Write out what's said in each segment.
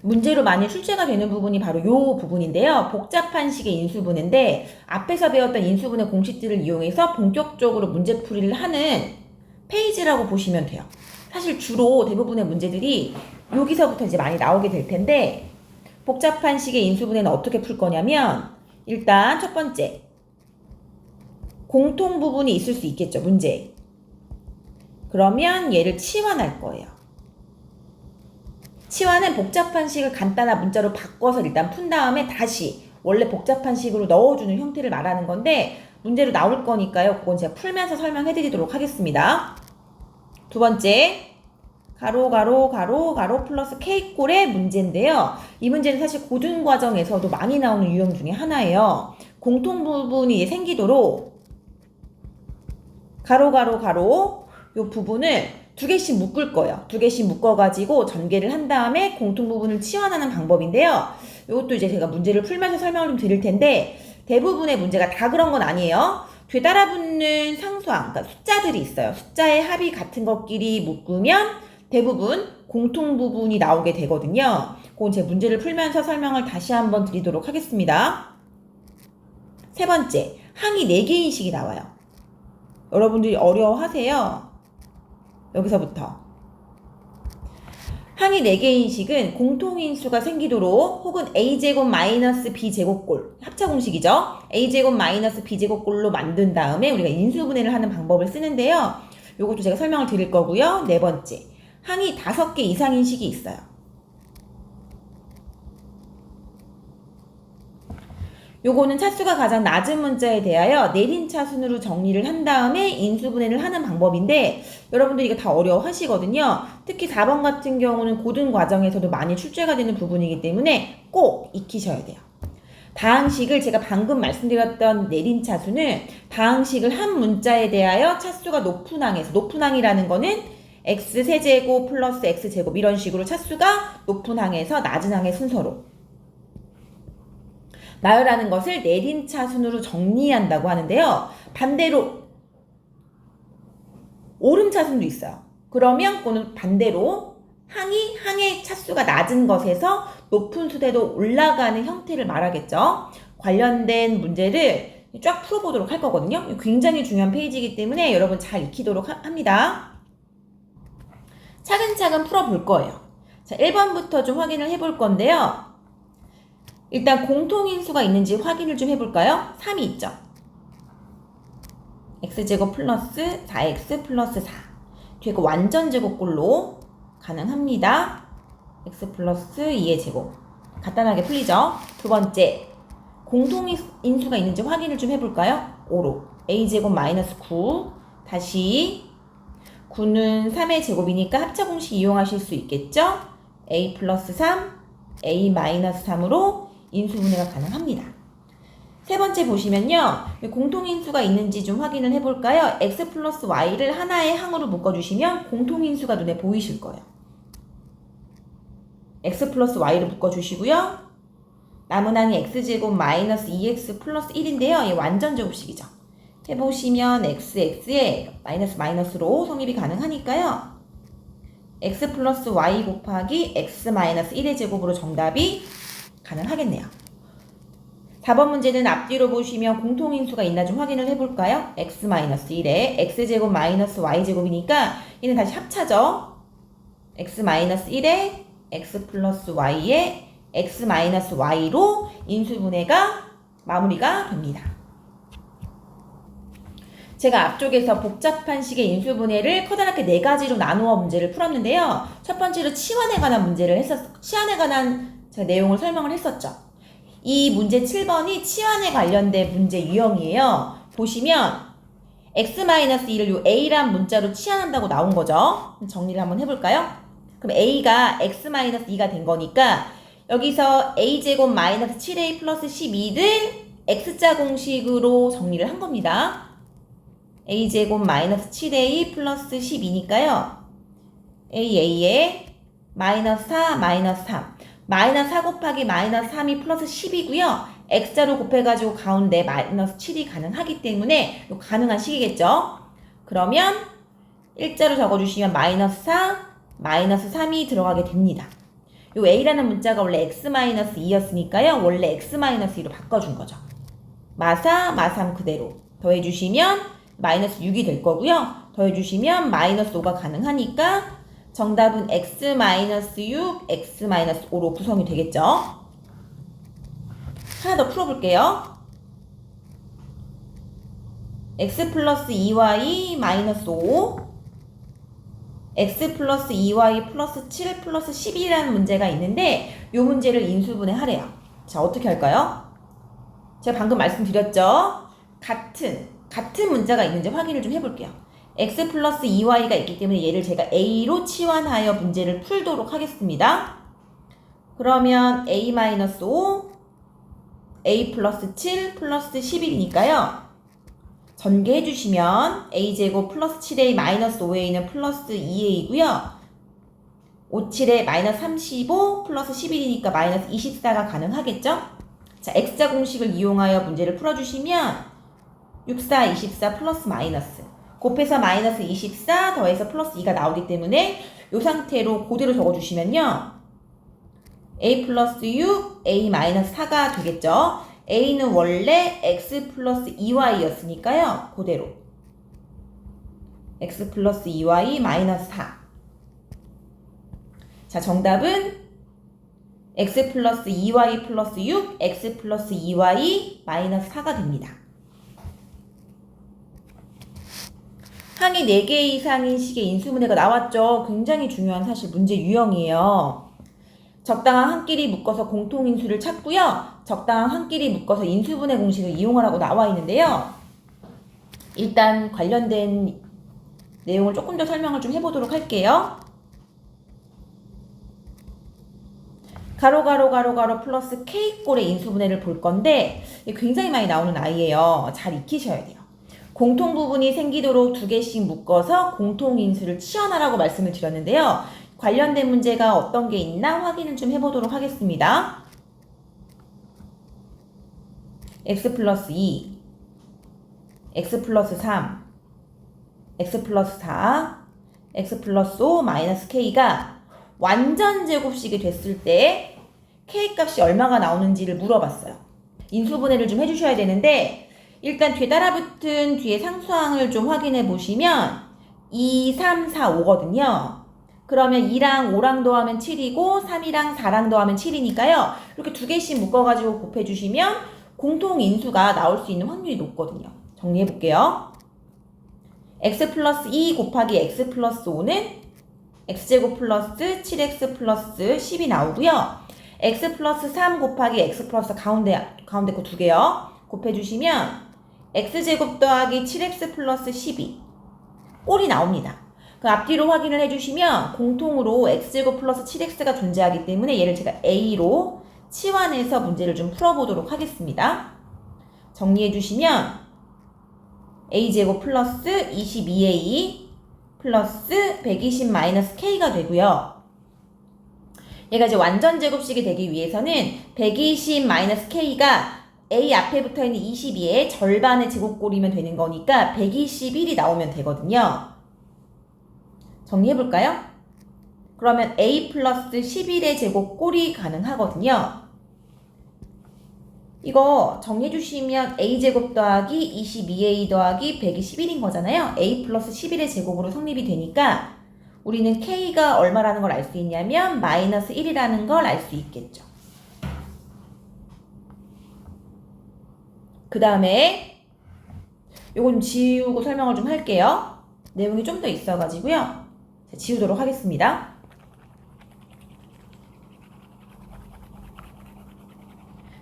문제로 많이 출제가 되는 부분이 바로 이 부분인데요. 복잡한 식의 인수분해인데 앞에서 배웠던 인수분해 공식들을 이용해서 본격적으로 문제풀이를 하는 페이지라고 보시면 돼요. 사실 주로 대부분의 문제들이 여기서부터 이제 많이 나오게 될 텐데 복잡한 식의 인수분해는 어떻게 풀 거냐면 일단 첫 번째 공통 부분이 있을 수 있겠죠. 문제에. 그러면 얘를 치환할 거예요. 치환은 복잡한 식을 간단한 문자로 바꿔서 일단 푼 다음에 다시 원래 복잡한 식으로 넣어주는 형태를 말하는 건데 문제로 나올 거니까요. 그건 제가 풀면서 설명해 드리도록 하겠습니다. 두 번째 가로 가로 가로 가로 플러스 K꼴의 문제인데요. 이 문제는 사실 고등과정에서도 많이 나오는 유형 중에 하나예요. 공통 부분이 생기도록 가로 가로 가로 요 부분을 두 개씩 묶을 거예요. 두 개씩 묶어가지고 전개를 한 다음에 공통 부분을 치환하는 방법인데요. 이것도 이제 제가 문제를 풀면서 설명을 좀 드릴 텐데 대부분의 문제가 다 그런 건 아니에요. 되달아붙는 상수항, 그러니까 숫자들이 있어요. 숫자의 합이 같은 것끼리 묶으면 대부분 공통 부분이 나오게 되거든요. 그건 제 문제를 풀면서 설명을 다시 한번 드리도록 하겠습니다. 세 번째, 항이 4개인 식이 나와요. 여러분들이 어려워하세요. 여기서부터 항이 4개인 식은 공통인수가 생기도록 혹은 a제곱 마이너스 b제곱꼴 합차공식이죠. a제곱 마이너스 b제곱꼴로 만든 다음에 우리가 인수분해를 하는 방법을 쓰는데요. 이것도 제가 설명을 드릴 거고요. 네 번째, 항이 5개 이상인 식이 있어요. 요거는 차수가 가장 낮은 문자에 대하여 내림차 순으로 정리를 한 다음에 인수분해를 하는 방법인데 여러분들 이거 다 어려워하시거든요. 특히 4번 같은 경우는 고등과정에서도 많이 출제가 되는 부분이기 때문에 꼭 익히셔야 돼요. 다항식을 제가 방금 말씀드렸던 내림차수는 다항식을 한 문자에 대하여 차수가 높은 항에서, 높은 항이라는 거는 x세제곱 플러스 x제곱 이런 식으로 차수가 높은 항에서 낮은 항의 순서로 나열하는 것을 내림차순으로 정리한다고 하는데요. 반대로 오름차순도 있어요. 그러면 그거는 반대로 항의 차수가 낮은 것에서 높은 수대로 올라가는 형태를 말하겠죠. 관련된 문제를 쫙 풀어보도록 할 거거든요. 굉장히 중요한 페이지이기 때문에 여러분 잘 익히도록 합니다. 차근차근 풀어볼 거예요. 자, 1번부터 좀 확인을 해볼 건데요. 일단 공통인수가 있는지 확인을 좀 해볼까요? 3이 있죠. x제곱 플러스 4x 플러스 4 뒤에 그 완전제곱꼴로 가능합니다. x 플러스 2의 제곱 간단하게 풀리죠? 두 번째, 공통인수가 있는지 확인을 좀 해볼까요? 5로 a제곱 마이너스 9 다시 9는 3의 제곱이니까 합차공식 이용하실 수 있겠죠? a 플러스 3 a 마이너스 3으로 인수분해가 가능합니다. 세 번째 보시면요. 공통인수가 있는지 좀 확인을 해볼까요? x 플러스 y를 하나의 항으로 묶어주시면 공통인수가 눈에 보이실 거예요. x 플러스 y를 묶어주시고요. 남은 항이 x제곱 마이너스 2x 플러스 1인데요. 이 완전제곱식이죠. 해보시면 xx에 마이너스 마이너스로 성립이 가능하니까요. x 플러스 y 곱하기 x 마이너스 1의 제곱으로 정답이 가능하겠네요. 4번 문제는 앞뒤로 보시면 공통인수가 있나 좀 확인을 해볼까요? x-1에 x제곱 마이너스 y제곱이니까 얘는 다시 합차죠. x-1에 x 플러스 y에 x-y로 인수분해가 마무리가 됩니다. 제가 앞쪽에서 복잡한 식의 인수분해를 커다랗게 4가지로 나누어 문제를 풀었는데요. 첫 번째로 치환에 관한 문제를 치환에 관한 제가 내용을 설명을 했었죠. 이 문제 7번이 치환에 관련된 문제 유형이에요. 보시면 x-1을 요 a란 문자로 치환한다고 나온 거죠. 정리를 한번 해볼까요? 그럼 a가 x-2가 된 거니까 여기서 a제곱 마이너스 7a 플러스 12를 x자 공식으로 정리를 한 겁니다. a제곱 마이너스 7a 플러스 12니까요. a에 마이너스 4 마이너스 3 마이너스 4 곱하기 마이너스 3이 플러스 10이고요. x자로 곱해가지고 가운데 마이너스 7이 가능하기 때문에 가능한 식이겠죠. 그러면 일자로 적어주시면 마이너스 4, 마이너스 3이 들어가게 됩니다. 요 a라는 문자가 원래 x-2였으니까요. 원래 x-2로 바꿔준 거죠. 마사, 마삼 그대로 더해주시면 마이너스 6이 될 거고요. 더해주시면 마이너스 5가 가능하니까 정답은 x-6, x-5로 구성이 되겠죠. 하나 더 풀어볼게요. x 플러스 2y 마이너스 5, x 플러스 2y 플러스 7 플러스 11이라는 문제가 있는데 이 문제를 인수분해 하래요. 자, 어떻게 할까요? 제가 방금 말씀드렸죠? 같은 문자가 있는지 확인을 좀 해볼게요. x 플러스 2y가 있기 때문에 얘를 제가 a로 치환하여 문제를 풀도록 하겠습니다. 그러면 a 마이너스 5, a 플러스 7 플러스 11이니까요. 전개해 주시면 a제곱 플러스 7a 마이너스 5a는 플러스 2a이고요. 5, 7에 마이너스 35 플러스 11이니까 마이너스 24가 가능하겠죠? 자, x자 공식을 이용하여 문제를 풀어주시면 6, 4, 24 플러스 마이너스 곱해서 마이너스 24 더해서 플러스 2가 나오기 때문에 이 상태로 그대로 적어주시면요. a 플러스 6, a 마이너스 4가 되겠죠? a는 원래 x 플러스 2y였으니까요. 그대로 x 플러스 2y 마이너스 4. 자, 정답은 x 플러스 2y 플러스 6, x 플러스 2y 마이너스 4가 됩니다. 항이 4개 이상인 식의 인수분해가 나왔죠. 굉장히 중요한 사실 문제 유형이에요. 적당한 한끼리 묶어서 공통인수를 찾고요. 적당한 한끼리 묶어서 인수분해 공식을 이용하라고 나와 있는데요. 일단 관련된 내용을 조금 더 설명을 좀 해보도록 할게요. 가로 플러스 K꼴의 인수분해를 볼 건데 굉장히 많이 나오는 아이예요. 잘 익히셔야 돼요. 공통 부분이 생기도록 2개씩 묶어서 공통인수를 치환하라고 말씀을 드렸는데요. 관련된 문제가 어떤 게 있나 확인을 좀 해보도록 하겠습니다. x 플러스 2, x 플러스 3, x 플러스 4, x 플러스 5 마이너스 k가 완전 제곱식이 됐을 때 k 값이 얼마가 나오는지를 물어봤어요. 인수분해를 좀 해주셔야 되는데 일단 뒤달아붙은 뒤에 상수항을 좀 확인해 보시면 2, 3, 4, 5거든요. 그러면 2랑 5랑 더하면 7이고 3이랑 4랑 더하면 7이니까요. 이렇게 2개씩 묶어가지고 곱해주시면 공통인수가 나올 수 있는 확률이 높거든요. 정리해볼게요. x 플러스 2 곱하기 x 플러스 5는 x제곱 플러스 7x 플러스 10이 나오고요. x 플러스 3 곱하기 x 플러스 가운데 거 2개요. 곱해주시면 x제곱 더하기 7x 플러스 12 꼴이 나옵니다. 그 앞뒤로 확인을 해주시면 공통으로 x제곱 플러스 7x가 존재하기 때문에 얘를 제가 a로 치환해서 문제를 좀 풀어보도록 하겠습니다. 정리해주시면 a제곱 플러스 22a 플러스 120 마이너스 k가 되고요. 얘가 이제 완전 제곱식이 되기 위해서는 120 마이너스 k가 a 앞에 붙어있는 22의 절반의 제곱꼴이면 되는 거니까 121이 나오면 되거든요. 정리해볼까요? 그러면 a 플러스 11의 제곱꼴이 가능하거든요. 이거 정리해주시면 a제곱 더하기 22a 더하기 121인 거잖아요. a 플러스 11의 제곱으로 성립이 되니까 우리는 k가 얼마라는 걸 알 수 있냐면 마이너스 1이라는 걸 알 수 있겠죠. 그 다음에 요건 지우고 설명을 좀 할게요. 내용이 좀 더 있어가지고요. 지우도록 하겠습니다.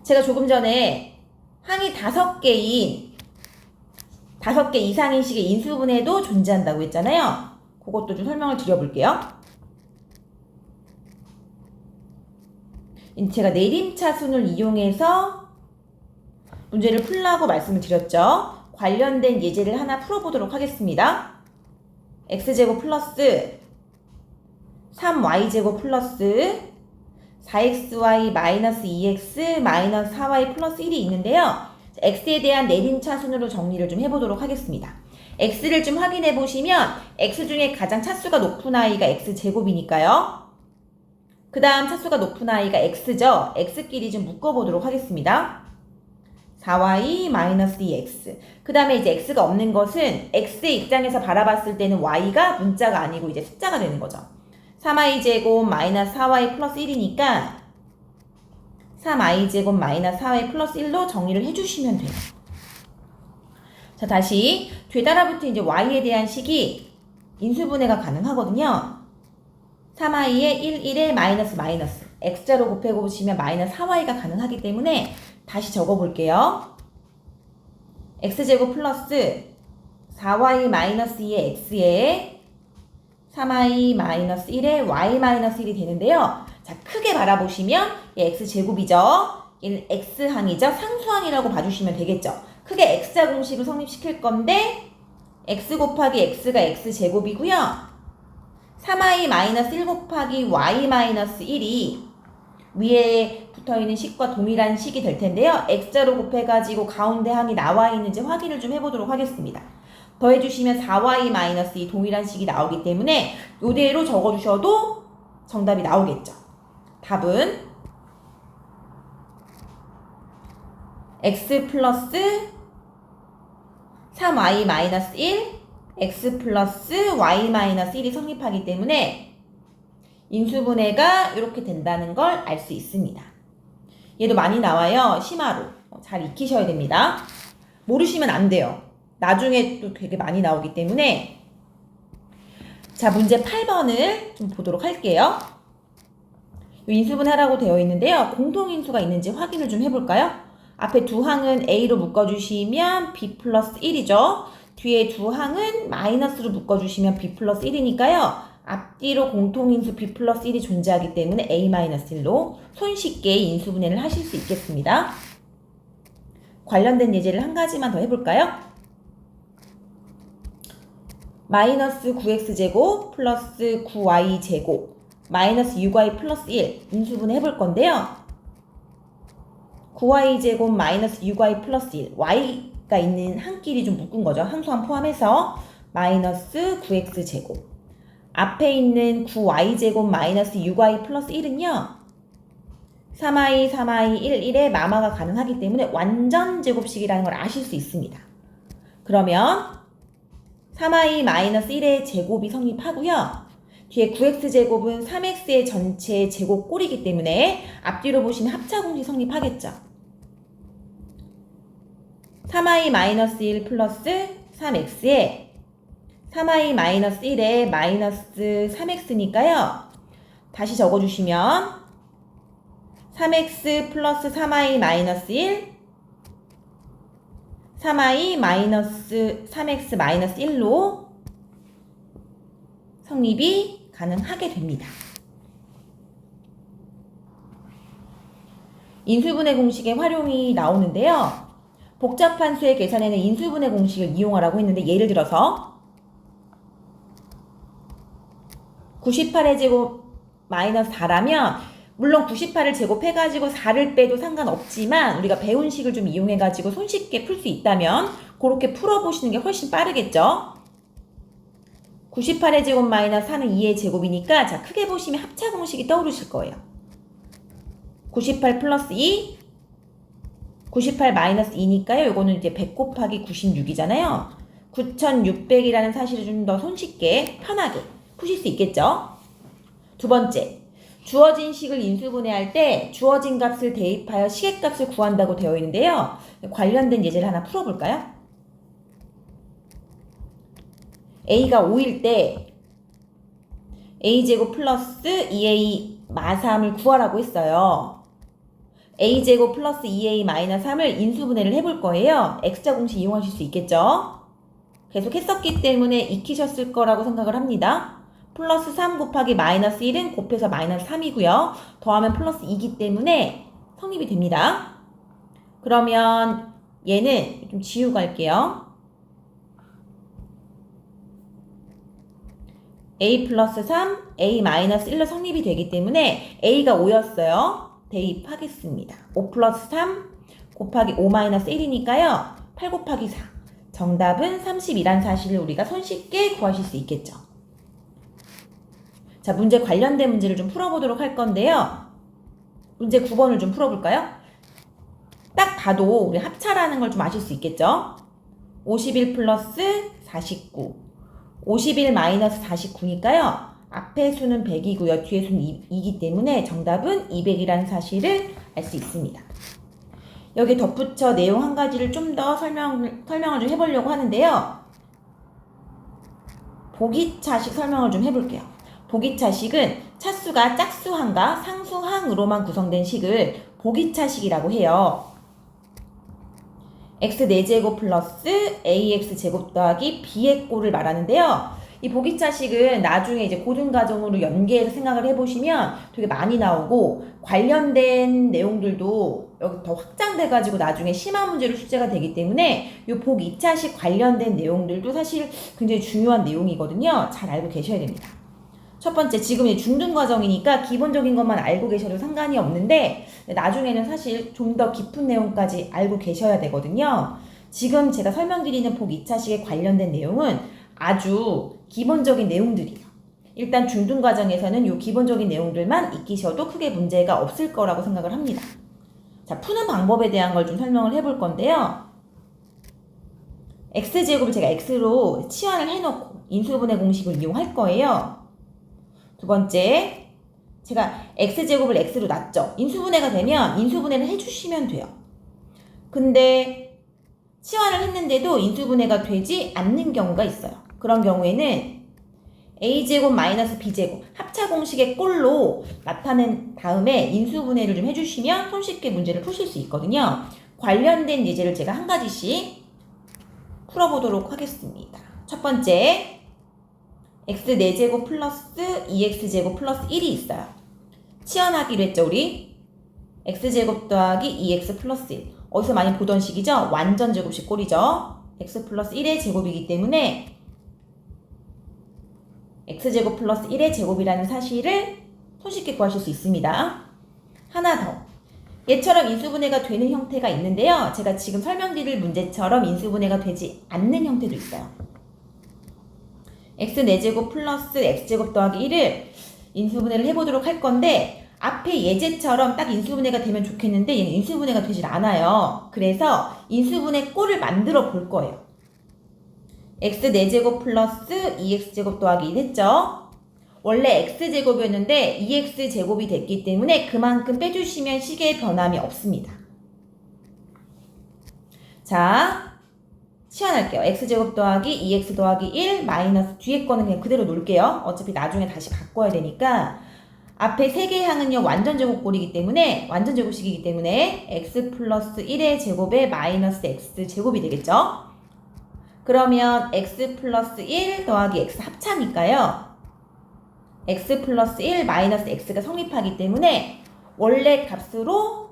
제가 조금 전에 항이 5개 이상인 식의 인수분해도 존재한다고 했잖아요. 그것도 좀 설명을 드려볼게요. 제가 내림차순을 이용해서 문제를 풀라고 말씀을 드렸죠. 관련된 예제를 하나 풀어보도록 하겠습니다. x제곱 플러스 3y제곱 플러스 4xy 마이너스 2x 마이너스 4y 플러스 1이 있는데요. x에 대한 내림차순으로 정리를 좀 해보도록 하겠습니다. x를 좀 확인해 보시면 x 중에 가장 차수가 높은 아이가 x제곱이니까요. 그 다음 차수가 높은 i가 x죠. x끼리 좀 묶어보도록 하겠습니다. 4y-2x. 그 다음에 이제 x가 없는 것은 x의 입장에서 바라봤을 때는 y가 문자가 아니고 이제 숫자가 되는 거죠. 3i제곱 마이너스 4y 플러스 1이니까 3i제곱 마이너스 4y 플러스 1로 정리를 해주시면 돼요. 자, 다시 되달아부터 이제 y에 대한 식이 인수분해가 가능하거든요. 3i에 1에 마이너스 x자로 곱해보시면 마이너스 4y가 가능하기 때문에 다시 적어볼게요. x제곱 플러스 4y 마이너스 2의 x에 3i 마이너스 1에 y 마이너스 1이 되는데요. 자, 크게 바라보시면 x제곱이죠. 얘는 x항이죠. 상수항이라고 봐주시면 되겠죠. 크게 x자 공식을 성립시킬 건데 x 곱하기 x가 x제곱이고요. 3i 마이너스 1 곱하기 y 마이너스 1이 위에 붙어있는 식과 동일한 식이 될 텐데요. x자로 곱해가지고 가운데 항이 나와 있는지 확인을 좀 해보도록 하겠습니다. 더해주시면 4y 마이너스 2 동일한 식이 나오기 때문에 이대로 적어주셔도 정답이 나오겠죠. 답은 x 플러스 3y 마이너스 1 x 플러스 y 마이너스 1이 성립하기 때문에 인수분해가 이렇게 된다는 걸 알 수 있습니다. 얘도 많이 나와요. 심화로. 잘 익히셔야 됩니다. 모르시면 안 돼요. 나중에 또 되게 많이 나오기 때문에. 자, 문제 8번을 좀 보도록 할게요. 인수분해라고 되어 있는데요. 공통인수가 있는지 확인을 좀 해볼까요? 앞에 두 항은 a로 묶어주시면 b 플러스 1이죠. 뒤에 두 항은 마이너스로 묶어주시면 b 플러스 1이니까요. 앞뒤로 공통인수 b 플러스 1이 존재하기 때문에 a-1로 손쉽게 인수분해를 하실 수 있겠습니다. 관련된 예제를 한 가지만 더 해볼까요? 마이너스 9x제곱 플러스 9y제곱 마이너스 6y 플러스 1 인수분해 해볼 건데요. 9y제곱 마이너스 6y 플러스 1 y가 있는 항끼리 좀 묶은 거죠. 항수항 포함해서 마이너스 9x제곱 앞에 있는 9y제곱 마이너스 6y 플러스 1은요. 3i, 3i, 1, 1에 마마가 가능하기 때문에 완전 제곱식이라는 걸 아실 수 있습니다. 그러면 3i 마이너스 1의 제곱이 성립하고요. 뒤에 9x제곱은 3x의 전체 제곱 꼴이기 때문에 앞뒤로 보시면 합차공식 성립하겠죠. 3i 마이너스 1 플러스 3x에 3i 마이너스 1에 마이너스 3x니까요. 다시 적어주시면 3x 플러스 3i 마이너스 1 3i 마이너스 3x 마이너스 1로 성립이 가능하게 됩니다. 인수분해 공식의 활용이 나오는데요. 복잡한 수의 계산에는 인수분해 공식을 이용하라고 했는데 예를 들어서 98의 제곱 마이너스 4라면 물론 98을 제곱해가지고 4를 빼도 상관없지만 우리가 배운 식을 좀 이용해가지고 손쉽게 풀 수 있다면 그렇게 풀어보시는 게 훨씬 빠르겠죠. 98의 제곱 마이너스 4는 2의 제곱이니까 자 크게 보시면 합차 공식이 떠오르실 거예요. 98 플러스 2 98 마이너스 2니까요. 이거는 이제 100 곱하기 96이잖아요. 9600이라는 사실을 좀 더 손쉽게 편하게 푸실 수 있겠죠. 두 번째, 주어진 식을 인수분해할 때 주어진 값을 대입하여 식의 값을 구한다고 되어 있는데요. 관련된 예제를 하나 풀어볼까요? a가 5일 때 a제곱 플러스 2a 마3을 구하라고 했어요. a제곱 플러스 2a 마이너스 3을 인수분해를 해볼 거예요. x자 공식 이용하실 수 있겠죠. 계속 했었기 때문에 익히셨을 거라고 생각을 합니다. 플러스 3 곱하기 마이너스 1은 곱해서 마이너스 3이고요. 더하면 플러스 2이기 때문에 성립이 됩니다. 그러면 얘는 좀 지우고 갈게요. a 플러스 3, a 마이너스 1로 성립이 되기 때문에 a가 5였어요. 대입하겠습니다. 5 플러스 3 곱하기 5 마이너스 1이니까요. 8 곱하기 4. 정답은 32란 사실을 우리가 손쉽게 구하실 수 있겠죠. 자, 문제 관련된 문제를 좀 풀어보도록 할 건데요. 문제 9번을 좀 풀어볼까요? 딱 봐도 우리 합차라는 걸 좀 아실 수 있겠죠? 51 플러스 49, 51 마이너스 49니까요. 앞에 수는 100이고요. 뒤에 수는 2이기 때문에 정답은 200이라는 사실을 알 수 있습니다. 여기 덧붙여 내용 한 가지를 좀 더 설명을 좀 해보려고 하는데요. 보기차식 설명을 좀 해볼게요. 보기차식은 차수가 짝수항과 상수항으로만 구성된 식을 보기차식이라고 해요. x 4제곱 플러스 ax제곱 더하기 b의 꼴을 말하는데요. 이 보기차식은 나중에 이제 고등과정으로 연계해서 생각을 해보시면 되게 많이 나오고 관련된 내용들도 여기 더 확장돼가지고 나중에 심화 문제로 출제가 되기 때문에 이 보기차식 관련된 내용들도 사실 굉장히 중요한 내용이거든요. 잘 알고 계셔야 됩니다. 첫 번째, 지금 이제 중등과정이니까 기본적인 것만 알고 계셔도 상관이 없는데 나중에는 사실 좀 더 깊은 내용까지 알고 계셔야 되거든요. 지금 제가 설명드리는 복 2차식에 관련된 내용은 아주 기본적인 내용들이에요. 일단 중등과정에서는 이 기본적인 내용들만 익히셔도 크게 문제가 없을 거라고 생각을 합니다. 자, 푸는 방법에 대한 걸 좀 설명을 해볼 건데요. x제곱을 제가 x로 치환을 해놓고 인수분해 공식을 이용할 거예요. 두 번째, 제가 x제곱을 x로 놨죠. 인수분해가 되면 인수분해를 해주시면 돼요. 근데 치환을 했는데도 인수분해가 되지 않는 경우가 있어요. 그런 경우에는 a제곱 마이너스 b제곱 합차 공식의 꼴로 나타낸 다음에 인수분해를 좀 해주시면 손쉽게 문제를 푸실 수 있거든요. 관련된 예제를 제가 한 가지씩 풀어보도록 하겠습니다. 첫 번째, x 4제곱 플러스 2x제곱 플러스 1이 있어요. 치환하기로 했죠, 우리? x제곱 더하기 2x 플러스 1. 어디서 많이 보던 식이죠? 완전 제곱식 꼴이죠. x 플러스 1의 제곱이기 때문에 x제곱 플러스 1의 제곱이라는 사실을 손쉽게 구하실 수 있습니다. 하나 더. 얘처럼 인수분해가 되는 형태가 있는데요. 제가 지금 설명드릴 문제처럼 인수분해가 되지 않는 형태도 있어요. x 4제곱 플러스 x제곱 더하기 1을 인수분해를 해보도록 할 건데 앞에 예제처럼 딱 인수분해가 되면 좋겠는데 얘는 인수분해가 되질 않아요. 그래서 인수분해 꼴을 만들어 볼 거예요. x 4제곱 플러스 2x제곱 더하기 1 했죠? 원래 x제곱이었는데 2x제곱이 됐기 때문에 그만큼 빼주시면 식의 변함이 없습니다. 자, 치환할게요. x제곱 더하기 2x 더하기 1 마이너스 뒤에 거는 그냥 그대로 놓을게요. 어차피 나중에 다시 바꿔야 되니까 앞에 세 개의 항은요 완전제곱꼴이기 때문에 완전제곱식이기 때문에 x 플러스 1의 제곱에 마이너스 x제곱이 되겠죠. 그러면 x 플러스 1 더하기 x 합차니까요. x 플러스 1 마이너스 x가 성립하기 때문에 원래 값으로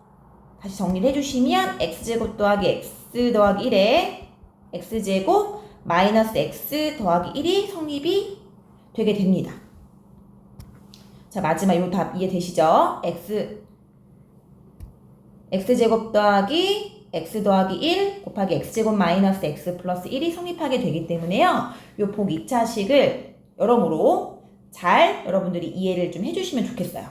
다시 정리를 해주시면 x제곱 더하기 x 더하기 1에 x제곱 마이너스 x 더하기 1이 성립이 되게 됩니다. 자, 마지막 요 답 이해되시죠? x제곱 더하기 x 더하기 1 곱하기 x제곱 마이너스 x 플러스 1이 성립하게 되기 때문에요. 요 복 2차식을 여러모로 잘 여러분들이 이해를 좀 해주시면 좋겠어요.